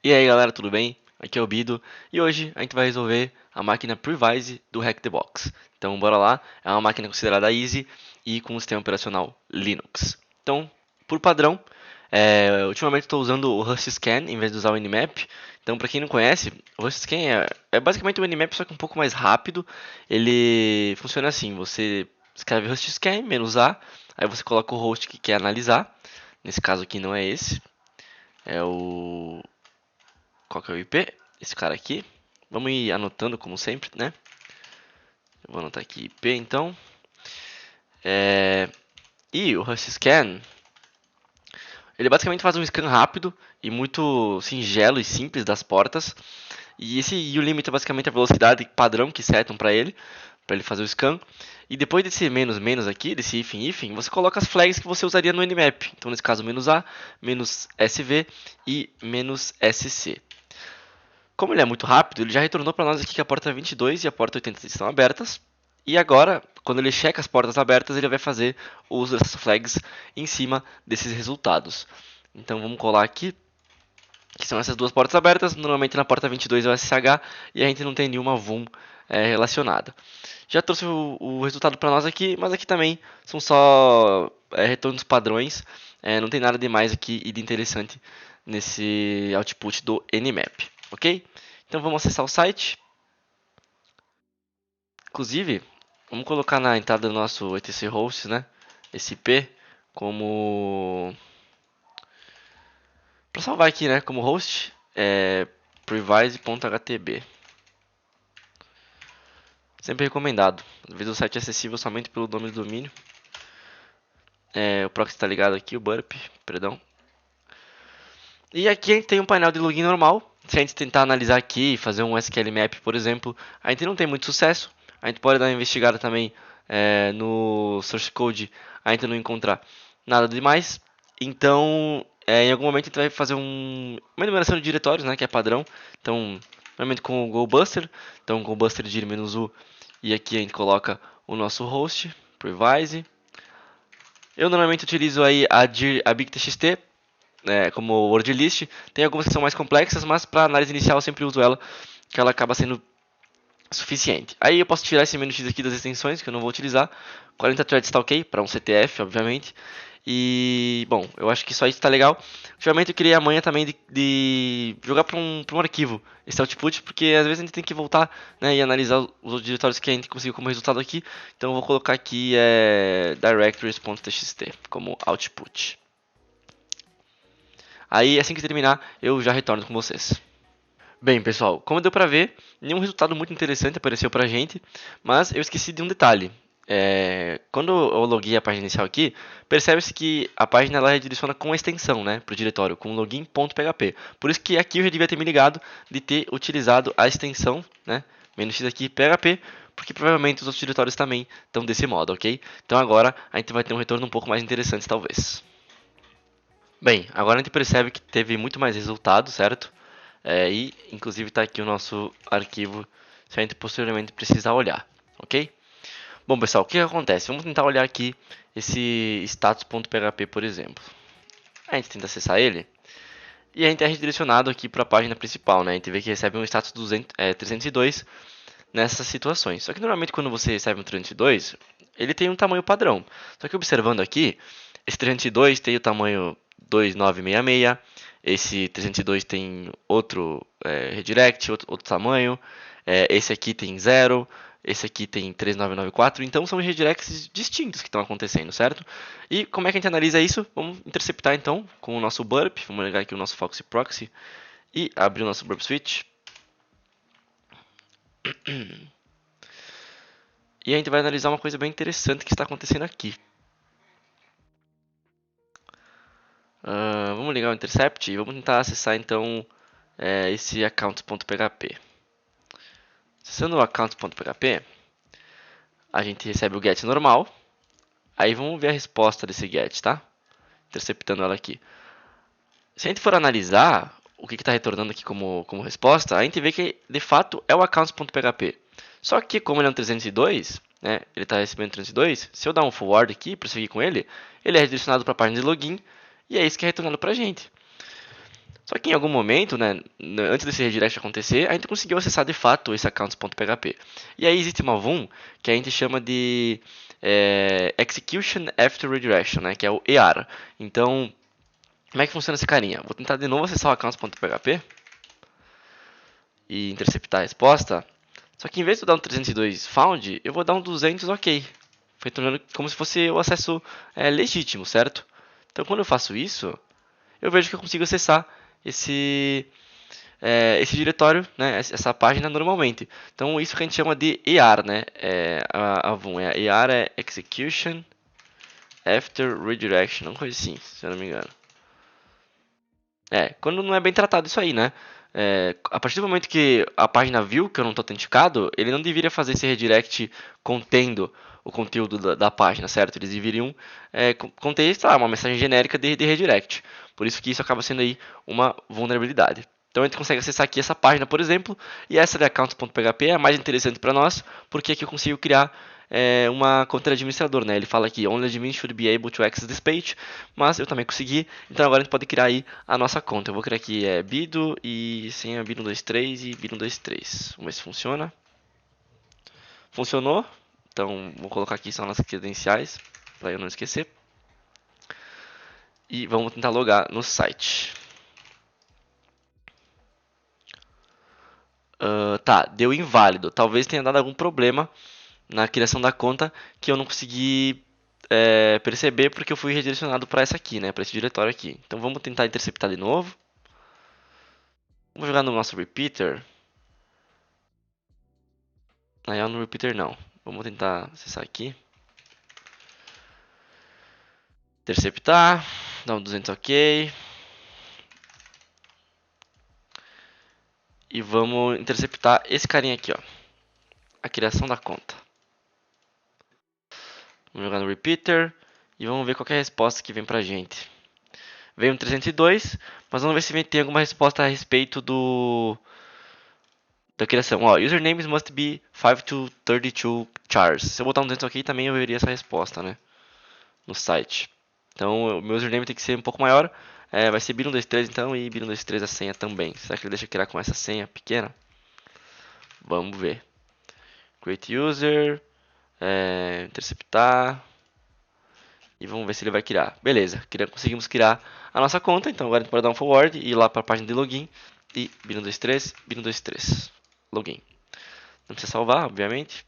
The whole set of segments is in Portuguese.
E aí galera, tudo bem? Aqui é o Bido e hoje a gente vai resolver a máquina Previse do Hack the Box. Então bora lá, é uma máquina considerada easy e com um sistema operacional Linux. Então, por padrão, ultimamente estou usando o Rust Scan em vez de usar o Nmap. Então para quem não conhece, o Rust Scan é basicamente o Nmap só que um pouco mais rápido. Ele funciona assim, você escreve Rust Scan, "-a", aí você coloca o host que quer analisar. Nesse caso aqui não é esse, é o qual que é o IP? Esse cara aqui. Vamos ir anotando como sempre, né? Eu vou anotar aqui IP então. E o Rust Scan, ele basicamente faz um scan rápido e muito singelo e simples das portas. E esse U-Limit é basicamente a velocidade padrão que setam para ele fazer o scan. E depois desse menos menos aqui, desse if, você coloca as flags que você usaria no Nmap. Então nesse caso "-a", "-sv" e "-sc". Como ele é muito rápido, ele já retornou para nós aqui que a porta 22 e a porta 80 estão abertas. E agora, quando ele checa as portas abertas, ele vai fazer o uso dessas flags em cima desses resultados. Então vamos colar aqui, que são essas duas portas abertas. Normalmente na porta 22 é o SSH e a gente não tem nenhuma VUM relacionada. Já trouxe o resultado para nós aqui, mas aqui também são só retornos padrões. Não tem nada de mais aqui e de interessante nesse output do Nmap, ok? Então vamos acessar o site. Inclusive, vamos colocar na entrada do nosso etc hosts, né? Esse IP como para salvar aqui, né? Como host previse.htb. Sempre recomendado. Às vezes o site é acessível somente pelo nome do domínio. O proxy está ligado aqui, o burp, perdão. E aqui a gente tem um painel de login normal. Se a gente tentar analisar aqui e fazer um SQL Map, por exemplo, a gente não tem muito sucesso. A gente pode dar uma investigada também no Source Code, a gente não encontrar nada demais. Então, em algum momento a gente vai fazer uma enumeração de diretórios, né, que é padrão. Então, normalmente com o GoBuster. Então, GoBuster dir "-u", e aqui a gente coloca o nosso host, Previse. Eu normalmente utilizo aí a BigTXT, como word list. Tem algumas que são mais complexas, mas para análise inicial eu sempre uso ela, que ela acaba sendo suficiente. Aí eu posso tirar esse menu X aqui das extensões, que eu não vou utilizar. 40 threads está ok, para um CTF, obviamente. E, bom, eu acho que só isso está legal. Ultimamente eu criei a manha também de jogar para um arquivo esse output, porque às vezes a gente tem que voltar, né, e analisar os outros diretórios que a gente conseguiu como resultado aqui. Então eu vou colocar aqui directories.txt como output. Aí, assim que terminar, eu já retorno com vocês. Bem, pessoal, como deu pra ver, nenhum resultado muito interessante apareceu pra gente, mas eu esqueci de um detalhe. Quando eu loguei a página inicial aqui, percebe-se que a página ela redireciona com a extensão, né, para o diretório, com login.php. Por isso que aqui eu já devia ter me ligado de ter utilizado a extensão, né, "-x aqui php, porque provavelmente os outros diretórios também estão desse modo, ok? Então agora a gente vai ter um retorno um pouco mais interessante, talvez. Bem, agora a gente percebe que teve muito mais resultado, certo? E inclusive está aqui o nosso arquivo, se a gente posteriormente precisar olhar, ok? Bom, pessoal, o que acontece? Vamos tentar olhar aqui esse status.php, por exemplo. A gente tenta acessar ele e a gente é redirecionado aqui para a página principal, né? A gente vê que recebe um status 302 nessas situações. Só que normalmente quando você recebe um 302, ele tem um tamanho padrão. Só que observando aqui, esse 302 tem o tamanho 2966, esse 302 tem outro redirect, outro tamanho, esse aqui tem 0, esse aqui tem 3994, então são redirects distintos que estão acontecendo, certo? E como é que a gente analisa isso? Vamos interceptar então com o nosso burp, vamos ligar aqui o nosso Foxy Proxy e abrir o nosso burp switch. E a gente vai analisar uma coisa bem interessante que está acontecendo aqui. Vamos ligar o intercept e vamos tentar acessar então esse account.php. Acessando o account.php, a gente recebe o get normal. Aí vamos ver a resposta desse get, tá? Interceptando ela aqui. Se a gente for analisar o que está retornando aqui como resposta, a gente vê que de fato é o accounts.php. Só que como ele é um 302, né, ele está recebendo 302, se eu dar um forward aqui, prosseguir com ele, ele é redirecionado para a página de login e é isso que é retornado para a gente. Só que em algum momento, né, antes desse redirect acontecer, a gente conseguiu acessar de fato esse accounts.php. E aí existe uma VUM que a gente chama de Execution After Redirection, né, que é o EAR. Então, como é que funciona esse carinha? Vou tentar de novo acessar o accounts.php e interceptar a resposta. Só que em vez de eu dar um 302 found, eu vou dar um 200 ok. Foi tornando como se fosse o acesso legítimo, certo? Então quando eu faço isso, eu vejo que eu consigo acessar esse diretório, né, essa página normalmente. Então isso que a gente chama de EAR, né? A VUM EAR é Execution After Redirection, uma coisa assim, se eu não me engano. Quando não é bem tratado isso aí, né? A partir do momento que a página viu que eu não estou autenticado, ele não deveria fazer esse redirect contendo o conteúdo da página, certo? Eles deveriam conter uma mensagem genérica de redirect. Por isso que isso acaba sendo aí uma vulnerabilidade. Então a gente consegue acessar aqui essa página, por exemplo, e essa de accounts.php é a mais interessante para nós, porque aqui eu consigo criar uma conta de administrador, né? Ele fala aqui, only admin should be able to access this page, mas eu também consegui, então agora a gente pode criar aí a nossa conta. Eu vou criar aqui bido e senha bido123 e bido123. Vamos ver se funciona. Funcionou, então vou colocar aqui só nas credenciais, para eu não esquecer. E vamos tentar logar no site. Tá, deu inválido. Talvez tenha dado algum problema na criação da conta que eu não consegui perceber porque eu fui redirecionado para essa aqui, né, para esse diretório aqui. Então vamos tentar interceptar de novo. Vamos jogar no nosso repeater. Na real, no repeater não. Vamos tentar acessar aqui. Interceptar. Dá um 200 ok. E vamos interceptar esse carinha aqui, ó. A criação da conta. Vamos jogar no repeater. E vamos ver qual é a resposta que vem pra gente. Veio um 302, mas vamos ver se tem alguma resposta a respeito da criação. Ó, usernames must be 5 to 32 chars. Se eu botar um 200 aqui, também eu veria essa resposta, né? No site. Então, o meu username tem que ser um pouco maior. Vai ser bido123 então, e bido123 a senha também. Será que ele deixa eu criar com essa senha pequena? Vamos ver. Create user. Interceptar. E vamos ver se ele vai criar. Beleza, conseguimos criar a nossa conta. Então agora a gente pode dar um forward e ir lá para a página de login. E bido123, bido123. Login. Não precisa salvar, obviamente.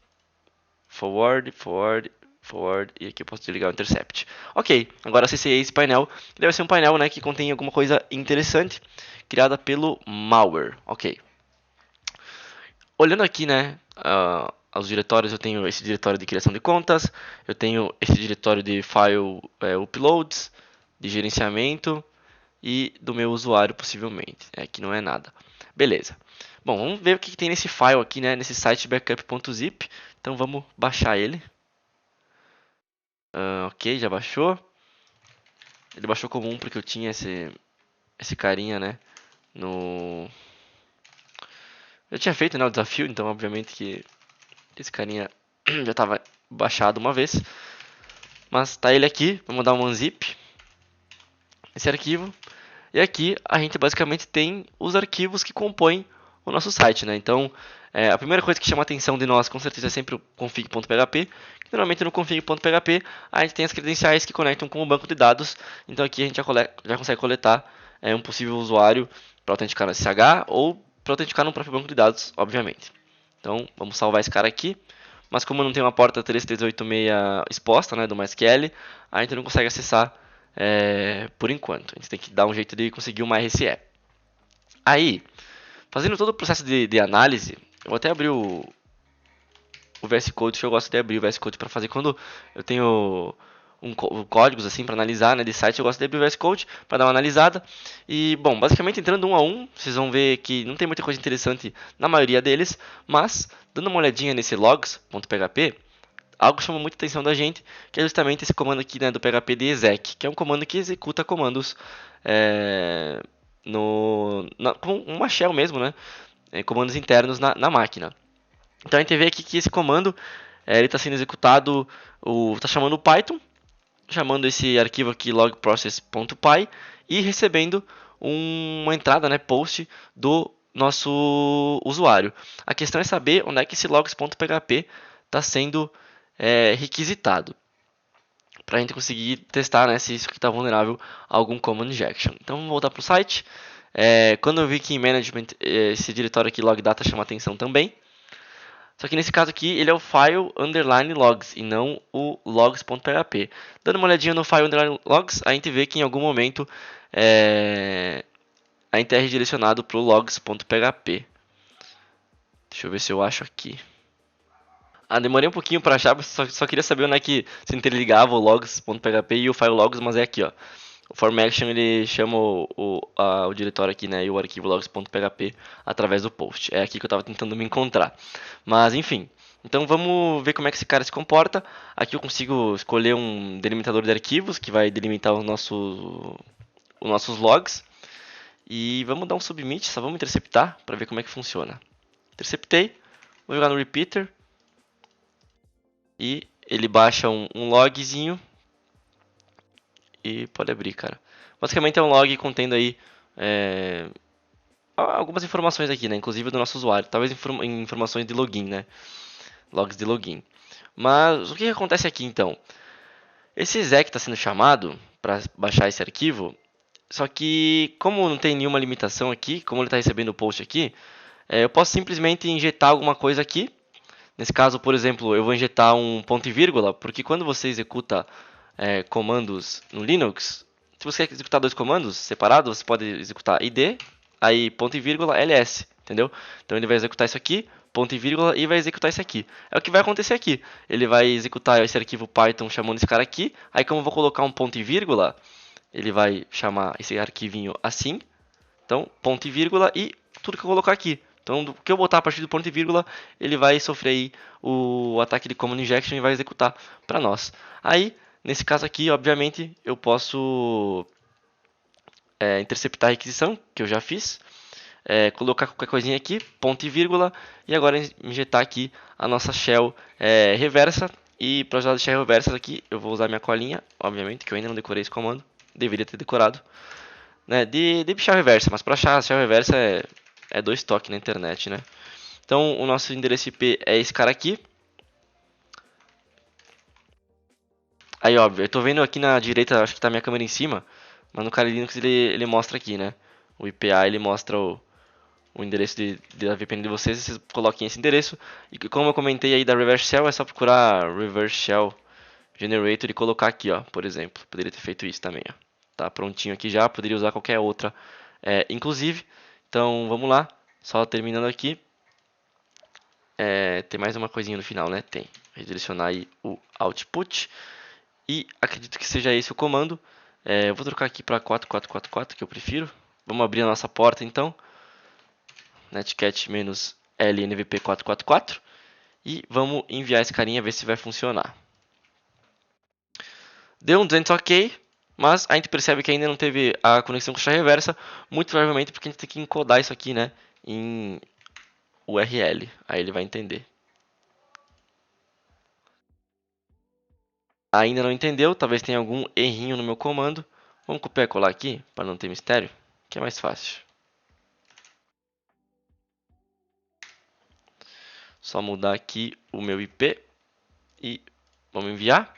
Forward, forward, forward. E aqui eu posso desligar o intercept. Ok, agora acessei esse painel. Deve ser um painel, né, que contém alguma coisa interessante. Criada pelo malware. Ok. Olhando aqui, né, aos diretórios, eu tenho esse diretório de criação de contas, eu tenho esse diretório de file uploads, de gerenciamento e do meu usuário possivelmente. Aqui não é nada. Beleza. Bom, vamos ver o que tem nesse file aqui, né, nesse site backup.zip. Então vamos baixar ele. Ok, já baixou. Ele baixou como um porque eu tinha esse carinha, né, no... Eu tinha feito, né, o desafio, então obviamente que esse carinha já estava baixado uma vez. Mas tá ele aqui, vamos dar um unzip esse arquivo. E aqui a gente basicamente tem os arquivos que compõem o nosso site, né? Então, a primeira coisa que chama a atenção de nós, com certeza, é sempre o config.php. Normalmente no config.php a gente tem as credenciais que conectam com o banco de dados. Então aqui a gente já consegue coletar um possível usuário para autenticar no SSH ou para autenticar no próprio banco de dados, obviamente. Então, vamos salvar esse cara aqui. Mas como não tem uma porta 3386 exposta, né, do MySQL, a gente não consegue acessar por enquanto. A gente tem que dar um jeito de conseguir uma RCE. Aí, fazendo todo o processo de análise, eu vou até abrir o VS Code, que eu gosto de abrir o VS Code para fazer quando eu tenho códigos assim para analisar, né, de site, eu gosto de abrir o VS Code para dar uma analisada. E bom, basicamente entrando um a um, vocês vão ver que não tem muita coisa interessante na maioria deles, mas dando uma olhadinha nesse logs.php, algo que chama muita atenção da gente, que é justamente esse comando aqui, né, do PHP de exec, que é um comando que executa comandos com uma shell mesmo, né, comandos internos na máquina. Então a gente vê aqui que esse comando ele está sendo executado, está chamando o Python, chamando esse arquivo aqui logprocess.py e recebendo uma entrada, né, post do nosso usuário. A questão é saber onde é que esse logs.php está sendo requisitado, para a gente conseguir testar, né, se isso aqui está vulnerável a algum common injection. Então vamos voltar para o site. Quando eu vi que em management esse diretório aqui logdata chama atenção também. Só que nesse caso aqui ele é o file underline logs e não o logs.php. Dando uma olhadinha no file underline logs, a gente vê que em algum momento a gente é redirecionado para o logs.php. Deixa eu ver se eu acho aqui. Demorei um pouquinho para achar, só queria saber onde é que se interligava o logs.php e o file logs, mas é aqui, ó. O form action ele chama o diretório aqui, né, e o arquivo logs.php através do post. É aqui que eu estava tentando me encontrar. Mas enfim, então vamos ver como é que esse cara se comporta. Aqui eu consigo escolher um delimitador de arquivos que vai delimitar os nossos logs. E vamos dar um submit, só vamos interceptar para ver como é que funciona. Interceptei, vou jogar no repeater e ele baixa um logzinho e pode abrir, cara. Basicamente é um log contendo aí algumas informações aqui, né? Inclusive do nosso usuário. Talvez informações de login, né? Logs de login. Mas o que acontece aqui então? Esse exec está sendo chamado para baixar esse arquivo. Só que como não tem nenhuma limitação aqui, como ele está recebendo o post aqui, eu posso simplesmente injetar alguma coisa aqui. Nesse caso, por exemplo, eu vou injetar um ponto e vírgula, porque quando você executa comandos no Linux, se você quer executar dois comandos separados, você pode executar id, aí ponto e vírgula ls, entendeu? Então ele vai executar isso aqui, ponto e vírgula, e vai executar isso aqui. É o que vai acontecer aqui. Ele vai executar esse arquivo Python chamando esse cara aqui, aí como eu vou colocar um ponto e vírgula, ele vai chamar esse arquivinho assim, então ponto e vírgula e tudo que eu colocar aqui. Então, o que eu botar a partir do ponto e vírgula, ele vai sofrer aí o ataque de common injection e vai executar para nós. Aí, nesse caso aqui, obviamente, eu posso interceptar a requisição, que eu já fiz, colocar qualquer coisinha aqui, ponto e vírgula, e agora injetar aqui a nossa shell reversa. E para usar a shell reversa aqui, eu vou usar minha colinha, obviamente, que eu ainda não decorei esse comando, deveria ter decorado, né, de shell reversa, mas para achar a shell reversa é dois toques na internet, né? Então o nosso endereço IP é esse cara aqui. Aí óbvio, eu tô vendo aqui na direita, acho que tá minha câmera em cima, mas no Kali Linux ele mostra aqui, né? O IPA ele mostra o endereço da VPN de vocês, e vocês coloquem esse endereço. E como eu comentei aí da Reverse Shell, é só procurar Reverse Shell Generator e colocar aqui, ó, por exemplo. Poderia ter feito isso também, ó. Tá prontinho aqui já, poderia usar qualquer outra, inclusive. Então vamos lá, só terminando aqui. Tem mais uma coisinha no final, né? Tem. Redirecionar aí o output. E acredito que seja esse o comando. Eu vou trocar aqui para 4444, que eu prefiro. Vamos abrir a nossa porta então. Netcat-lnvp444. E vamos enviar esse carinha, ver se vai funcionar. Deu um 200 ok, mas a gente percebe que ainda não teve a conexão com chave reversa. Muito provavelmente porque a gente tem que encodar isso aqui, né? Em URL. Aí ele vai entender. Ainda não entendeu, talvez tenha algum errinho no meu comando. Vamos copiar e colar aqui, para não ter mistério, que é mais fácil. Só mudar aqui o meu IP e vamos enviar.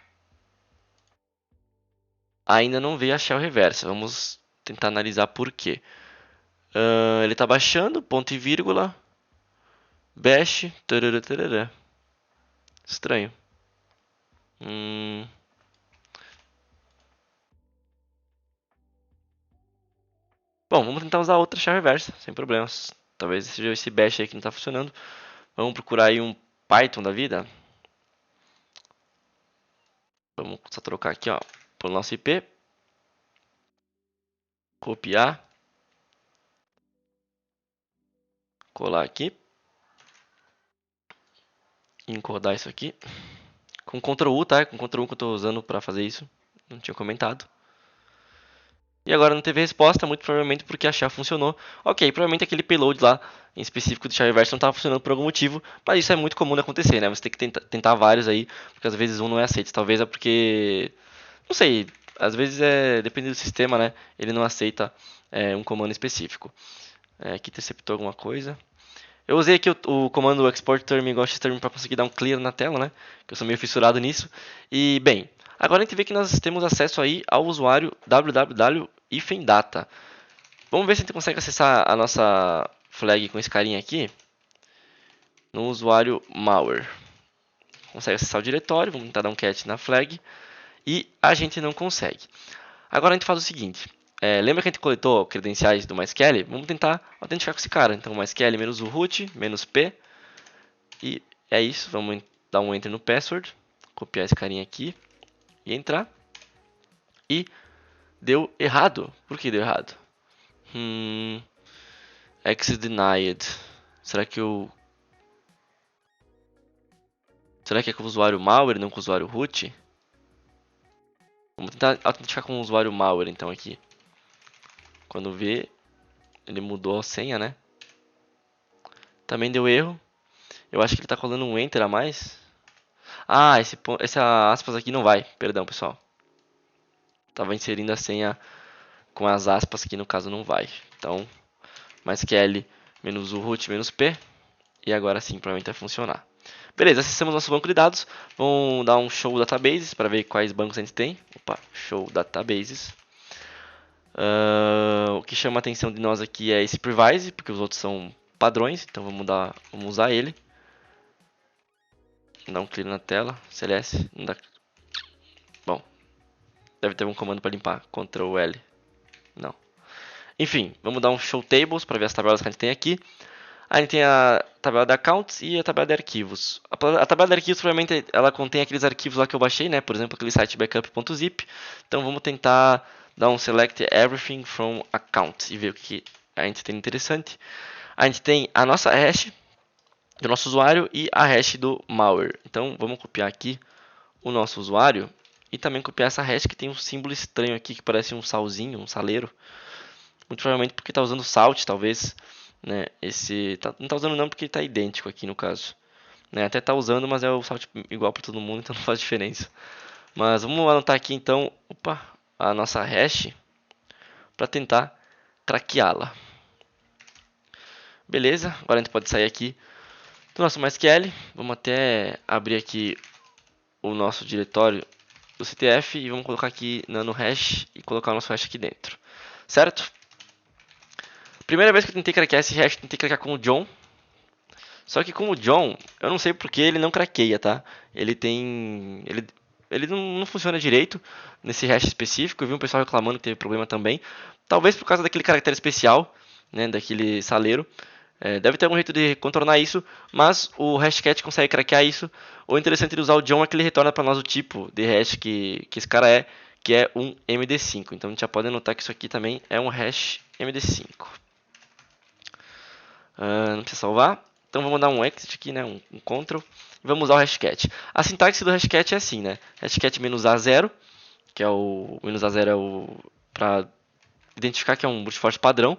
Ainda não veio a shell reversa, vamos tentar analisar por quê. Ele está baixando, ponto e vírgula, bash, tarará, tarará. Estranho. Bom, vamos tentar usar outra shell reversa, sem problemas. Talvez seja esse bash aí que não está funcionando. Vamos procurar aí um Python da vida. Vamos só trocar aqui, ó, para o nosso IP. Copiar. Colar aqui. Encodar isso aqui. Com Ctrl U, tá? Com Ctrl U que eu estou usando para fazer isso. Não tinha comentado. E agora não teve resposta, muito provavelmente porque a chave funcionou. Ok, provavelmente aquele payload lá, em específico do chave reverse, não estava funcionando por algum motivo. Mas isso é muito comum de acontecer, né? Você tem que tentar vários aí, porque às vezes um não é aceito. Talvez é porque... Não sei, às vezes depende do sistema, né? Ele não aceita um comando específico. Aqui interceptou alguma coisa. Eu usei aqui o comando export term igual xterm para conseguir dar um clear na tela, né? Que eu sou meio fissurado nisso. E, bem, agora a gente vê que nós temos acesso aí ao usuário www.data. Vamos ver se a gente consegue acessar a nossa flag com esse carinha aqui. No usuário malware. Consegue acessar o diretório, vamos tentar dar um cat na flag. E a gente não consegue. Agora a gente faz o seguinte. Lembra que a gente coletou credenciais do MySQL? Vamos tentar autenticar com esse cara. Então, MySQL menos o root, menos P. E é isso. Vamos dar um enter no password. Copiar esse carinha aqui. E entrar. E deu errado. Por que deu errado? Access denied. Será que é com o usuário malware, não com o usuário root? Vamos tentar autenticar com o usuário malware então aqui. Quando vê, ele mudou a senha, né? Também deu erro. Eu acho que ele está colando um enter a mais. Ah, essa aspas aqui não vai. Perdão, pessoal. Tava inserindo a senha com as aspas que no caso não vai. Então, MySQL menos o root menos P. E agora sim, provavelmente vai funcionar. Beleza, acessamos nosso banco de dados. Vamos dar um show databases para ver quais bancos a gente tem. Opa, show databases. O que chama a atenção de nós aqui é esse Previse, porque os outros são padrões. Então vamos usar ele. Dá um clear na tela. CLS. Não dá. Bom, deve ter um comando para limpar. Ctrl L. Não. Enfim, vamos dar um show tables para ver as tabelas que a gente tem aqui. A gente tem a tabela de accounts e a tabela de arquivos. A tabela de arquivos provavelmente ela contém aqueles arquivos lá que eu baixei, né? Por exemplo, aquele site backup.zip. Então vamos tentar dar um select everything from account e ver o que a gente tem interessante. A gente tem a nossa hash do nosso usuário e a hash do malware. Então vamos copiar aqui o nosso usuário e também copiar essa hash que tem um símbolo estranho aqui que parece um salzinho, um saleiro. Muito provavelmente porque está usando salt, talvez. Né? Não está usando não porque está idêntico aqui no caso. Né? Até está usando, mas é o salt igual para todo mundo, então não faz diferença. Mas vamos anotar aqui então, a nossa hash para tentar craqueá-la. Beleza, agora a gente pode sair aqui do nosso MySQL. Vamos até abrir aqui o nosso diretório do CTF e vamos colocar aqui nano hash e colocar o nosso hash aqui dentro. Certo? Primeira vez que eu tentei craquear esse hash, tentei craquear com o John. Só que com o John, eu não sei porque ele não craqueia, tá? Ele não funciona direito nesse hash específico. Eu vi um pessoal reclamando que teve problema também. Talvez por causa daquele caractere especial, né? Daquele saleiro. Deve ter algum jeito de contornar isso, mas o Hashcat consegue craquear isso. O interessante de usar o John é que ele retorna para nós o tipo de hash que esse cara que é um MD5. Então a gente já pode notar que isso aqui também é um hash MD5. Não precisa salvar. Então vamos dar um exit aqui, né? Um Ctrl. E vamos usar o hashcat. A sintaxe do hashcat é assim, né? Hashcat -A0, que é o -A0 é o para identificar que é um brute force padrão.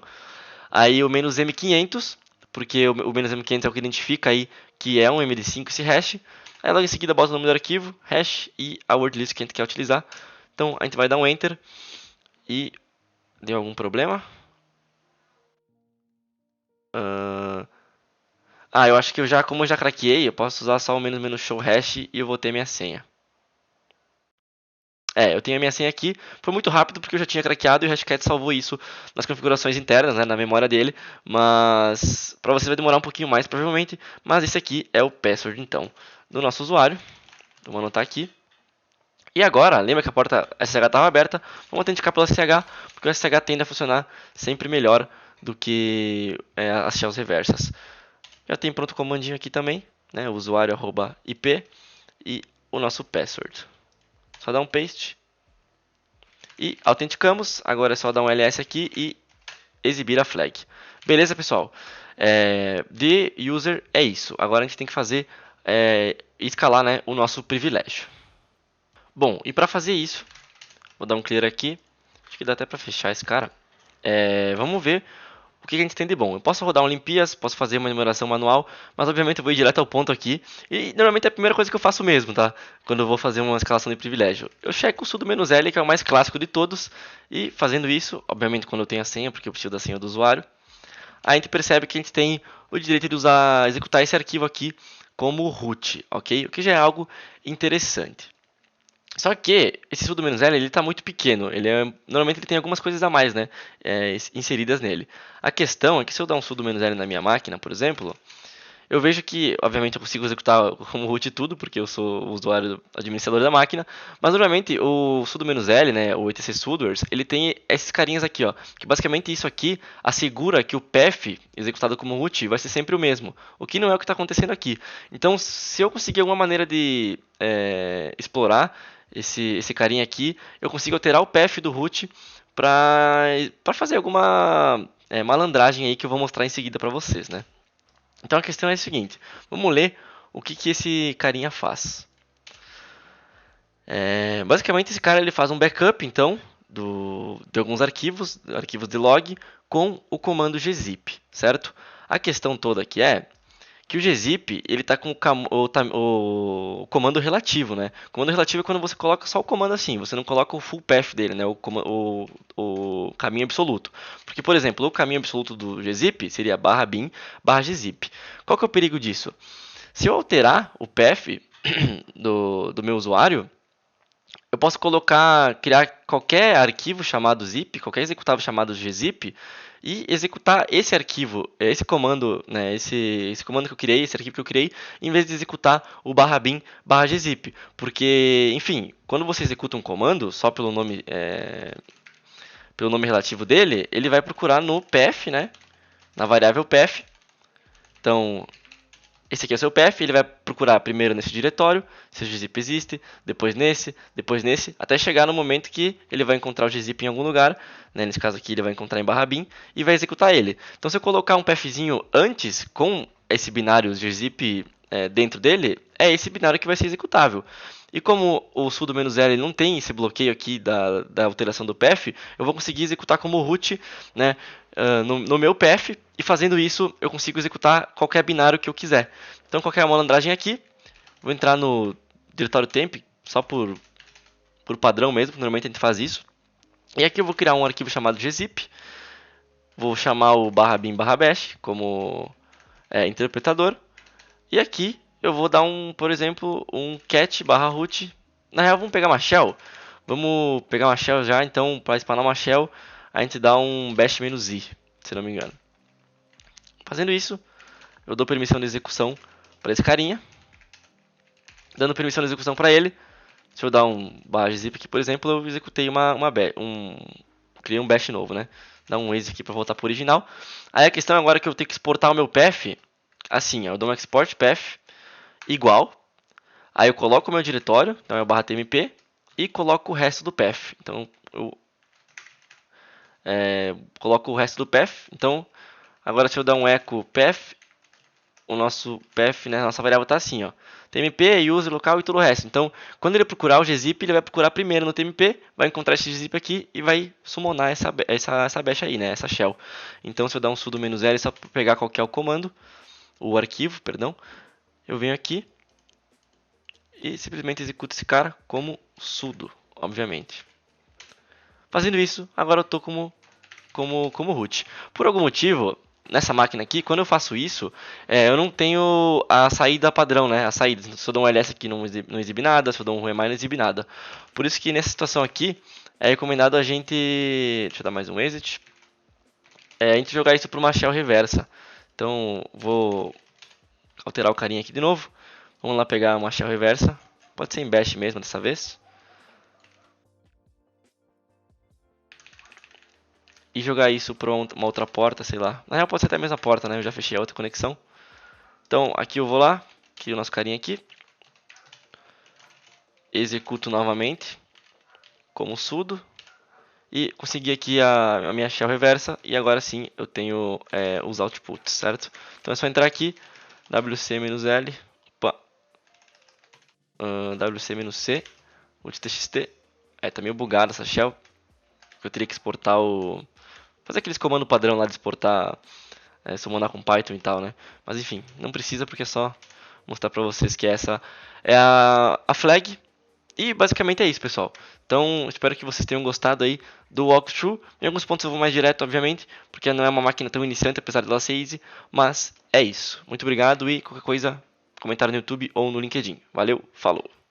Aí o -M500, porque o -M500 é o que identifica aí que é um MD5 esse hash. Aí logo em seguida bota o nome do arquivo, hash e a word list que a gente quer utilizar. Então a gente vai dar um enter e deu algum problema? Eu acho que como eu já craqueei, eu posso usar só o menos show hash e eu vou ter minha senha. Eu tenho a minha senha aqui. Foi muito rápido porque eu já tinha craqueado e o Hashcat salvou isso nas configurações internas, né, na memória dele. Mas para você vai demorar um pouquinho mais, provavelmente. Mas esse aqui é o password, então, do nosso usuário. Vamos anotar aqui. E agora, lembra que a porta SSH estava aberta? Vamos autenticar pelo SSH, porque o SSH tende a funcionar sempre melhor do que as shells reversas. Já tem pronto o comandinho aqui também, né? O usuário @ip e o nosso password. Só dar um paste. E autenticamos. Agora é só dar um ls aqui e exibir a flag. Beleza, pessoal? The user é isso. Agora a gente tem que fazer escalar, né, o nosso privilégio. Bom, e para fazer isso, vou dar um clear aqui. Acho que dá até para fechar esse cara. Vamos ver o que a gente tem de bom? Eu posso rodar um limpias, posso fazer uma enumeração manual, mas obviamente eu vou ir direto ao ponto aqui. E normalmente é a primeira coisa que eu faço mesmo, tá? Quando eu vou fazer uma escalação de privilégio. Eu checo o sudo "-l", que é o mais clássico de todos, e fazendo isso, obviamente quando eu tenho a senha, porque eu preciso da senha do usuário, a gente percebe que a gente tem o direito de executar esse arquivo aqui como root, ok? O que já é algo interessante. Só que esse sudo "-l ele está muito pequeno. Normalmente ele tem algumas coisas a mais, né, inseridas nele. A questão é que se eu dar um sudo "-l na minha máquina, por exemplo, eu vejo que, obviamente, eu consigo executar como root tudo, porque eu sou o usuário administrador da máquina, mas normalmente o sudo "-l, né, o etc sudoers, ele tem esses carinhas aqui, ó, que basicamente isso aqui assegura que o path executado como root vai ser sempre o mesmo, o que não é o que está acontecendo aqui. Então, se eu conseguir alguma maneira de explorar esse carinha aqui, eu consigo alterar o path do root para fazer alguma malandragem aí que eu vou mostrar em seguida para vocês, né? Então a questão é a seguinte, vamos ler o que esse carinha faz. Basicamente esse cara ele faz um backup então de alguns arquivos de log com o comando gzip, certo? A questão toda aqui é que o gzip ele está com o comando relativo, né? O comando relativo é quando você coloca só o comando assim, você não coloca o full path dele, né? O caminho absoluto. Porque, por exemplo, o caminho absoluto do gzip seria /bin /gzip. Qual que é o perigo disso? Se eu alterar o path do meu usuário, eu posso criar qualquer arquivo chamado zip, qualquer executável chamado gzip, e executar esse arquivo, esse comando, né, esse comando que eu criei, esse arquivo que eu criei, em vez de executar o /bin /gzip. Porque, enfim, quando você executa um comando, só pelo nome relativo dele, ele vai procurar no path, né, na variável path. Então, esse aqui é o seu path, ele vai procurar primeiro nesse diretório, se o gzip existe, depois nesse, até chegar no momento que ele vai encontrar o gzip em algum lugar, né? Nesse caso aqui ele vai encontrar em /bin, e vai executar ele. Então se eu colocar um pathzinho antes, com esse binário gzip dentro dele, é esse binário que vai ser executável. E como o sudo "-l não tem esse bloqueio aqui da alteração do path, eu vou conseguir executar como root, né, no meu path, e fazendo isso eu consigo executar qualquer binário que eu quiser. Então qualquer malandragem aqui, vou entrar no diretório temp, só por padrão mesmo, normalmente a gente faz isso. E aqui eu vou criar um arquivo chamado gzip, vou chamar o /bin /bash como interpretador, e aqui eu vou dar por exemplo, um cat /root. Na real, vamos pegar uma shell. Vamos pegar uma shell já, então, para spanar uma shell, a gente dá um bash-i, se não me engano. Fazendo isso, eu dou permissão de execução para esse carinha. Dando permissão de execução para ele, se eu dar um /zip aqui, por exemplo, eu executei criei um bash novo, né? Dá um exe aqui para voltar para o original. Aí a questão agora é que eu tenho que exportar o meu path, assim, ó, eu dou um export path igual. Aí eu coloco o meu diretório, então é o /tmp, e coloco o resto do path. Então eu coloco o resto do path. Então agora se eu dar um echo path, o nosso path, né, a nossa variável está assim, ó, tmp, user, local e todo o resto. Então quando ele procurar o gzip, ele vai procurar primeiro no tmp, vai encontrar esse gzip aqui e vai summonar essa bash aí, né, essa shell. Então se eu dar um sudo "-l, só para pegar qual que é o comando, o arquivo, perdão, eu venho aqui e simplesmente executo esse cara como sudo, obviamente. Fazendo isso, agora eu estou como root. Por algum motivo, nessa máquina aqui, quando eu faço isso, eu não tenho a saída padrão, né? A saída. Se eu dou um ls aqui não exibe nada, se eu dou um remi não exibe nada. Por isso que nessa situação aqui, é recomendado a gente... Deixa eu dar mais um exit. A gente jogar isso para uma shell reversa. Então, vou alterar o carinha aqui de novo. Vamos lá pegar uma shell reversa. Pode ser em bash mesmo dessa vez. E jogar isso para uma outra porta, sei lá. Na real pode ser até a mesma porta, né? Eu já fechei a outra conexão. Então aqui eu vou lá, crio o nosso carinha aqui. Executo novamente, como sudo. E consegui aqui a minha shell reversa. E agora sim eu tenho os outputs, certo? Então é só entrar aqui, wc-l, wc-c, ut.txt. Tá meio bugado essa shell. Eu teria que exportar fazer aqueles comandos padrão lá de exportar, summonar com Python e tal, né? Mas enfim, não precisa porque é só mostrar pra vocês que essa é a flag. E basicamente é isso, pessoal. Então, espero que vocês tenham gostado aí do walkthrough. Em alguns pontos eu vou mais direto, obviamente, porque não é uma máquina tão iniciante, apesar dela ser easy. Mas é isso. Muito obrigado e qualquer coisa, comentário no YouTube ou no LinkedIn. Valeu, falou!